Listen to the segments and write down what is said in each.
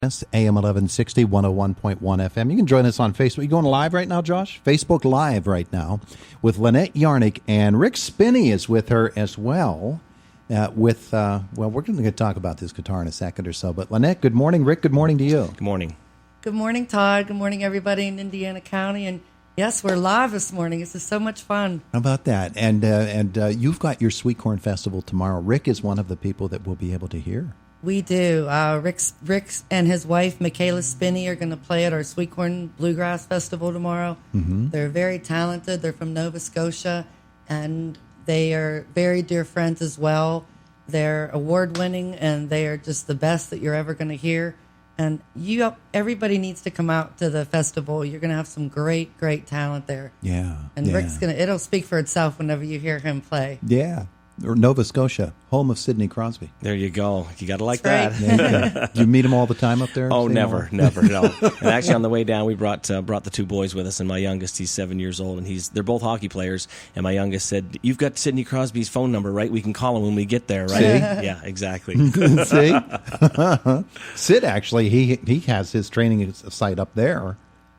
AM 1160, 101.1 FM. You can join us on Facebook. You going live right now, Josh? Facebook Live right now with Lynette Yarnick, and Rick Spinney is with her as well. We're going to talk about this guitar in a second or so. But Lynette, good morning. Rick, good morning to you. Good morning. Good morning, Todd. Good morning, everybody in Indiana County. And yes, we're live this morning. This is so much fun. How about that? And you've got your Sweet Corn Festival tomorrow. Rick is one of the people that we'll be able to hear. We do. Rick and his wife, Michaela Spinney, are going to play at our Sweet Corn Bluegrass Festival tomorrow. Mm-hmm. They're very talented. They're from Nova Scotia, and they are very dear friends as well. They're award-winning, and they are just the best that you're ever going to hear. And everybody needs to come out to the festival. You're going to have some great, great talent there. Yeah. And yeah. It'll speak for itself whenever you hear him play. Yeah. Or Nova Scotia, home of Sidney Crosby. There you go. You got to like That's that. Right. Do you meet him all the time up there? Oh, never, no. And actually, on the way down, we brought the two boys with us, and my youngest, he's 7 years old, and they're both hockey players. And my youngest said, "You've got Sidney Crosby's phone number, right? We can call him when we get there, right?" See? Yeah, exactly. See, Sid actually he has his training site up there,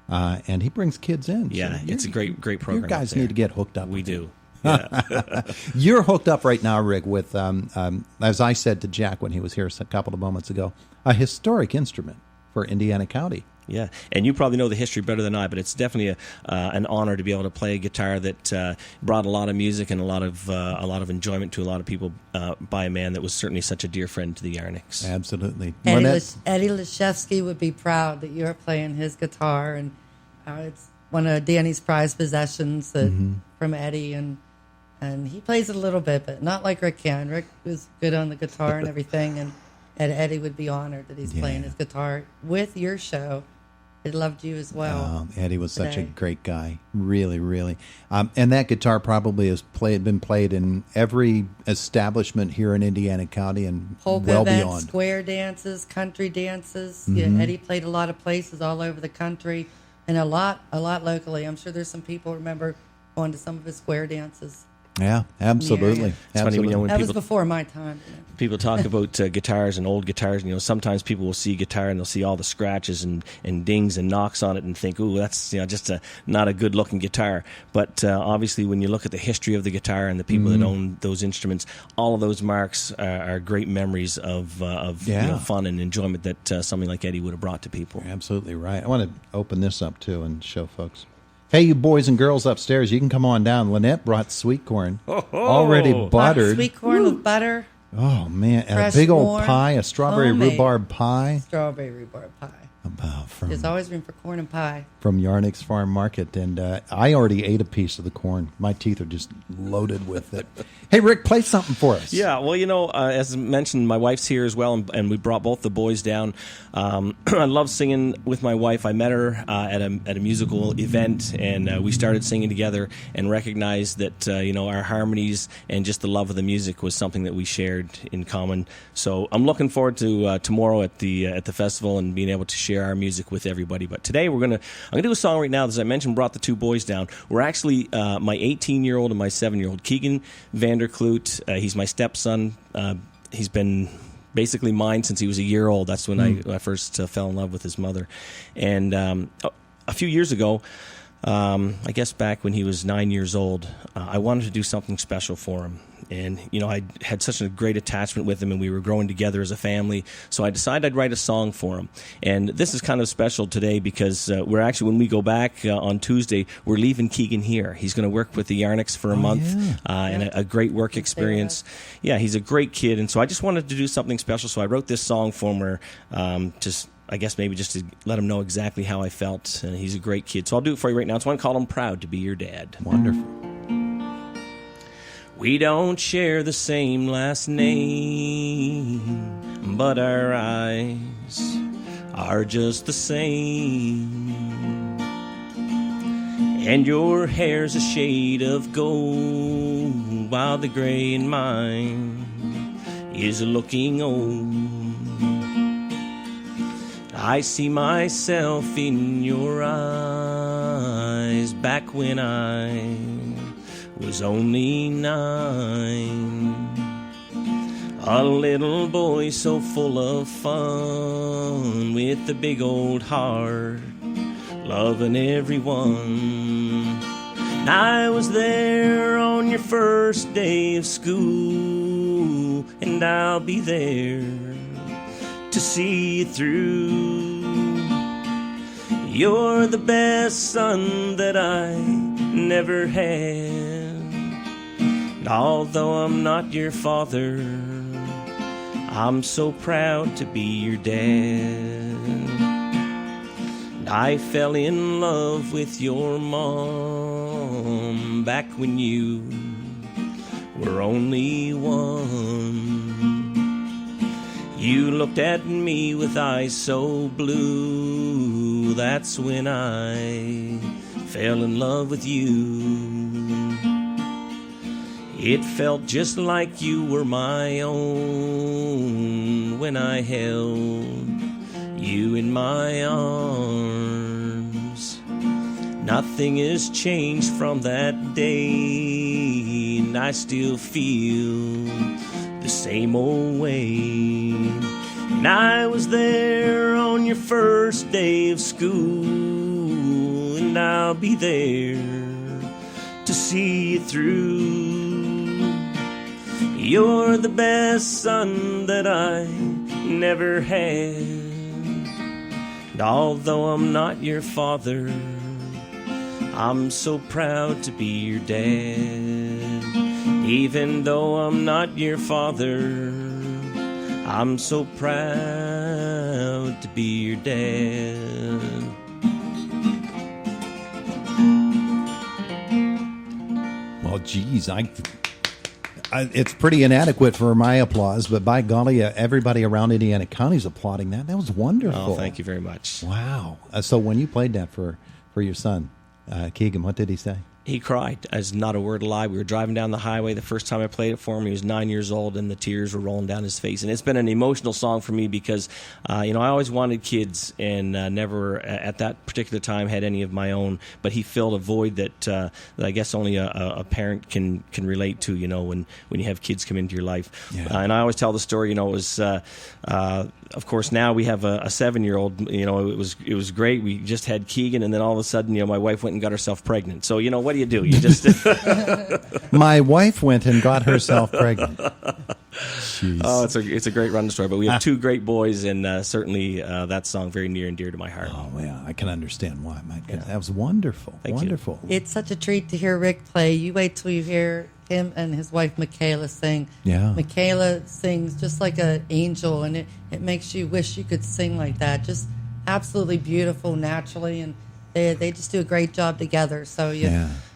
and he brings kids in. Yeah, so it's a great program. You guys need to get hooked up. We do. Yeah. You're hooked up right now, Rick, with, as I said to Jack when he was here a couple of moments ago, a historic instrument for Indiana County. Yeah, and you probably know the history better than I, but it's definitely an honor to be able to play a guitar that brought a lot of music and a lot of enjoyment to a lot of people by a man that was certainly such a dear friend to the Yarnicks. Absolutely. Eddie Leszewski would be proud that you're playing his guitar, and it's one of Danny's prized possessions from Eddie, and he plays it a little bit, but not like Rick can. Rick was good on the guitar and everything, and Eddie would be honored that he's playing his guitar with your show. He loved you as well. Eddie was such a great guy, really, really. And that guitar probably has been played in every establishment here in Indiana County and polka well events, beyond. Square dances, country dances. Yeah, Eddie played a lot of places all over the country and a lot locally. I'm sure there's some people remember going to some of his square dances. Yeah, absolutely. It's funny when that was before my time. People talk about guitars and old guitars. Sometimes people will see a guitar and they'll see all the scratches and dings and knocks on it and think, "Ooh, that's just not a good looking guitar." But obviously, when you look at the history of the guitar and the people that own those instruments, all of those marks are great memories of fun and enjoyment that something like Eddie would have brought to people. You're absolutely right. I want to open this up too and show folks. Hey, you boys and girls upstairs, you can come on down. Lynette brought sweet corn, already buttered. Sweet corn with butter. Oh, man. And a Fresh big old corn, pie, a strawberry homemade. rhubarb pie. Strawberry rhubarb pie. There's always room for corn and pie. From Yarnicks Farm Market. And I already ate a piece of the corn. My teeth are just loaded with it. Hey, Rick, play something for us. Yeah, well, as mentioned, my wife's here as well, and we brought both the boys down. I love singing with my wife. I met her at a musical event, and we started singing together and recognized that, our harmonies and just the love of the music was something that we shared in common. So I'm looking forward to tomorrow at the festival and being able to share our music with everybody. But today I'm gonna do a song right now. As I mentioned, brought the two boys down. We're actually my 18-year-old and my 7-year-old Keegan Vanderkloot. He's my stepson. He's been basically mine since he was a year old. That's when I first fell in love with his mother. And a few years ago, I guess back when he was 9 years old, I wanted to do something special for him. And, I had such a great attachment with him, and we were growing together as a family. So I decided I'd write a song for him. And this is kind of special today because we're actually, when we go back on Tuesday, we're leaving Keegan here. He's going to work with the Yarnicks for a month, and a great work experience. Yeah, he's a great kid. And so I just wanted to do something special. So I wrote this song for him I guess maybe just to let him know exactly how I felt. And he's a great kid. So I'll do it for you right now. It's one called "I'm Proud to Be Your Dad." Wonderful. We don't share the same last name, but our eyes are just the same. And your hair's a shade of gold, while the gray in mine is looking old. I see myself in your eyes back when I was only 9. A little boy so full of fun, with a big old heart, loving everyone. I was there on your first day of school, and I'll be there to see you through. You're the best son that I never had. And although I'm not your father, I'm so proud to be your dad. And I fell in love with your mom back when you were only one. You looked at me with eyes so blue, that's when I fell in love with you. It felt just like you were my own when I held you in my arms. Nothing has changed from that day, and I still feel the same old way. And I was there on your first day of school, and I'll be there to see you through. You're the best son that I never had. And although I'm not your father, I'm so proud to be your dad. Even though I'm not your father, I'm so proud to be your dad. Well, geez, it's pretty inadequate for my applause, but by golly, everybody around Indiana County is applauding that. That was wonderful. Oh, thank you very much. Wow. So when you played that for your son, Keegan, what did he say? He cried, as not a word of lie. We were driving down the highway the first time I played it for him. He was 9 years old, and the tears were rolling down his face. And it's been an emotional song for me because, I always wanted kids and never at that particular time had any of my own. But he filled a void that I guess only a parent can relate to, when you have kids come into your life. Yeah. And I always tell the story, it was, of course, now we have a 7-year-old. It was great. We just had Keegan, and then all of a sudden, my wife went and got herself pregnant. So, what do you do? You just My wife went and got herself pregnant. Jeez. Oh, it's a great run story. But we have two great boys, and certainly that song very near and dear to my heart. Oh, yeah, I can understand why. My goodness, that was wonderful. Thank wonderful. you. It's such a treat to hear Rick play. You wait till you hear him and his wife Michaela sing. Yeah. Michaela sings just like an angel, and it makes you wish you could sing like that. Just absolutely beautiful naturally, and they just do a great job together. So you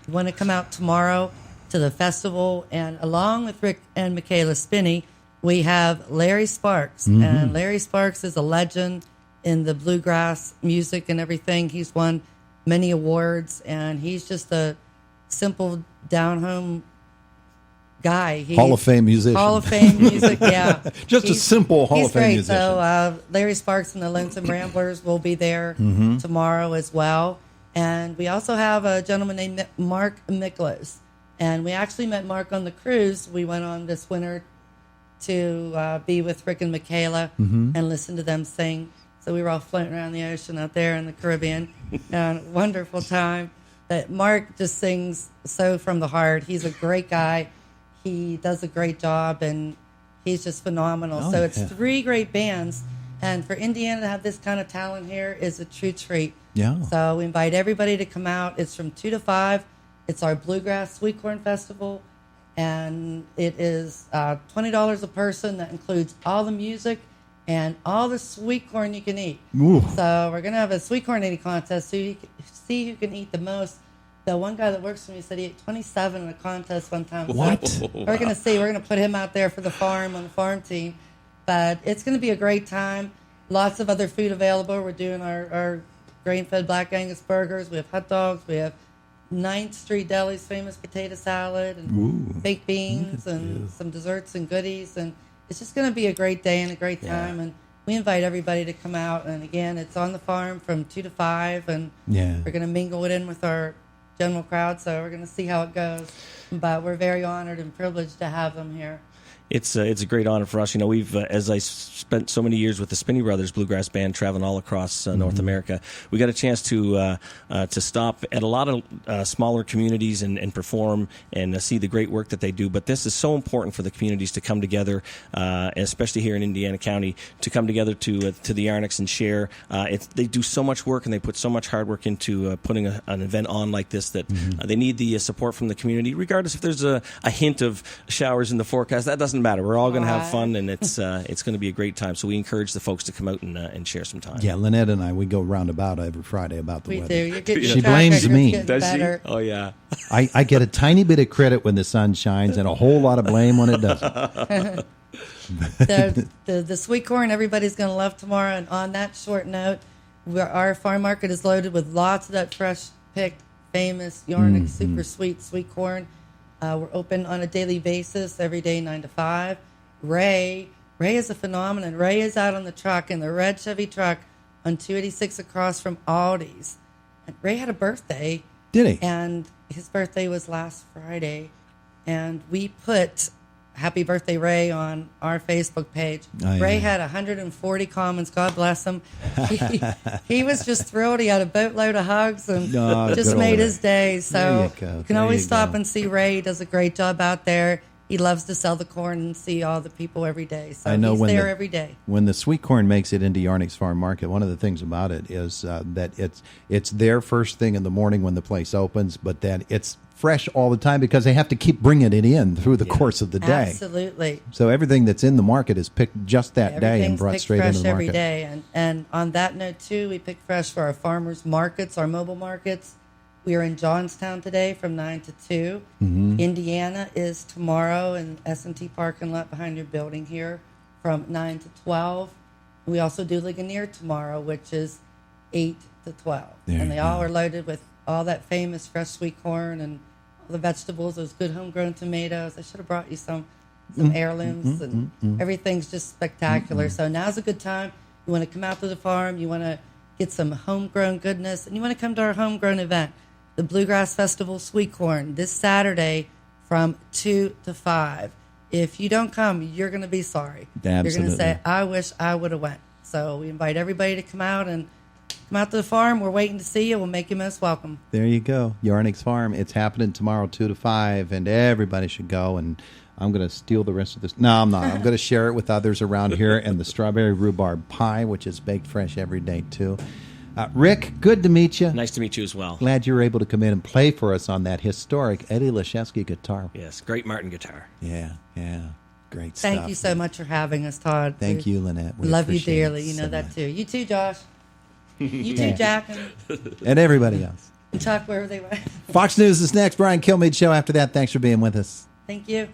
want to come out tomorrow to the festival, and along with Rick and Michaela Spinney, we have Larry Sparks. Mm-hmm. And Larry Sparks is a legend in the bluegrass music and everything. He's won many awards, and he's just a simple, down-home guy. Hall of Fame musician. Hall of Fame music, yeah. Just a simple Hall of Fame great. musician. So Larry Sparks and the Lonesome Ramblers will be there tomorrow as well. And we also have a gentleman named Mark Miklos. And we actually met Mark on the cruise we went on this winter to be with Rick and Michaela and listen to them sing. So we were all floating around the ocean out there in the Caribbean. And wonderful time. But Mark just sings so from the heart. He's a great guy. He does a great job, and he's just phenomenal. Oh, so it's three great bands. And for Indiana to have this kind of talent here is a true treat. Yeah. So we invite everybody to come out. It's from 2 to 5. It's our Bluegrass Sweet Corn Festival, and it is $20 a person. That includes all the music and all the sweet corn you can eat. Ooh. So we're going to have a sweet corn eating contest so you can see who can eat the most. The one guy that works for me said he ate 27 in a contest one time. What? So we're going to see. We're going to put him out there for the farm on the farm team. But it's going to be a great time. Lots of other food available. We're doing our grain-fed Black Angus burgers. We have hot dogs. We have 9th Street Deli's famous potato salad and baked beans and some desserts and goodies. And it's just going to be a great day and a great time. And we invite everybody to come out. And, again, it's on the farm from 2 to 5. And we're going to mingle it in with our general crowd. So we're going to see how it goes. But we're very honored and privileged to have them here. It's a great honor for us. You know, we've as I spent so many years with the Spinney Brothers Bluegrass Band, traveling all across North America. We got a chance to stop at a lot of smaller communities and perform and see the great work that they do. But this is so important for the communities to come together, especially here in Indiana County, to come together to the Yarnicks and share. They do so much work and they put so much hard work into putting an event on like this that they need the support from the community, regardless if there's a hint of showers in the forecast. That doesn't matter. We're all going to have fun, and it's going to be a great time. So we encourage the folks to come out and share some time. Yeah, Lynette and I, we go roundabout every Friday about the We weather. do. You're getting She track blames record's me. getting Does better. she? Oh, yeah. I get a tiny bit of credit when the sun shines and a whole lot of blame when it doesn't. The sweet corn everybody's going to love tomorrow. And on that short note, our farm market is loaded with lots of that fresh picked, famous Yarnicks super sweet corn. We're open on a daily basis every day, 9 to 5. Ray is a phenomenon. Ray is out on the truck in the red Chevy truck on 286 across from Aldi's. And Ray had a birthday. Did he? And his birthday was last Friday. And we put Happy Birthday Ray on our Facebook page. Oh, Ray yeah. had 140 comments. God bless him. He was just thrilled. He had a boatload of hugs and Oh, just good made old his day. So There you go. you can There always you stop go. and see Ray. He does a great job out there. He loves to sell the corn and see all the people every day. So I know he's when there the- every day. When the sweet corn makes it into Yarnicks Farm Market, one of the things about it is that it's there first thing in the morning when the place opens, but then it's fresh all the time because they have to keep bringing it in through the course of the day. Absolutely. So everything that's in the market is picked just that day and Everything's brought picked straight fresh into the every market. day. And on that note, too, we pick fresh for our farmers markets, our mobile markets. We are in Johnstown today from 9 to 2. Indiana is tomorrow in S&T parking lot behind your building here from 9 to 12. We also do Ligonier tomorrow, which is 8 to 12. There And you they all go. are loaded with all that famous fresh sweet corn and all the vegetables, those good homegrown tomatoes. I should have brought you some heirlooms, and everything's just spectacular. So now's a good time. You want to come out to the farm, you want to get some homegrown goodness, and you want to come to our homegrown event, the Bluegrass Festival Sweet Corn, this Saturday from 2 to 5. If you don't come, you're going to be sorry. You're going Absolutely. to say, I wish I would have went. So we invite everybody to come out and come out to the farm. We're waiting to see you. We'll make you most welcome. There you go, Yarnicks Farm. It's happening tomorrow, 2 to 5, and everybody should go. And I'm going to steal the rest of this. No, I'm not. I'm going to share it with others around here. And the strawberry rhubarb pie, which is baked fresh every day too. Rick, good to meet you. Nice to meet you as well. Glad you were able to come in and play for us on that historic Eddie Leszewski guitar. Yes, great Martin guitar. Yeah, great stuff. Thank you so much for having us, Todd. Thank you, Lynette. We Love you appreciate dearly. it You know so that much. too. You too, Josh. You too, Jack And everybody else. and Chuck, wherever they went. Fox News is next. Brian Kilmeade Show after that. Thanks for being with us. Thank you.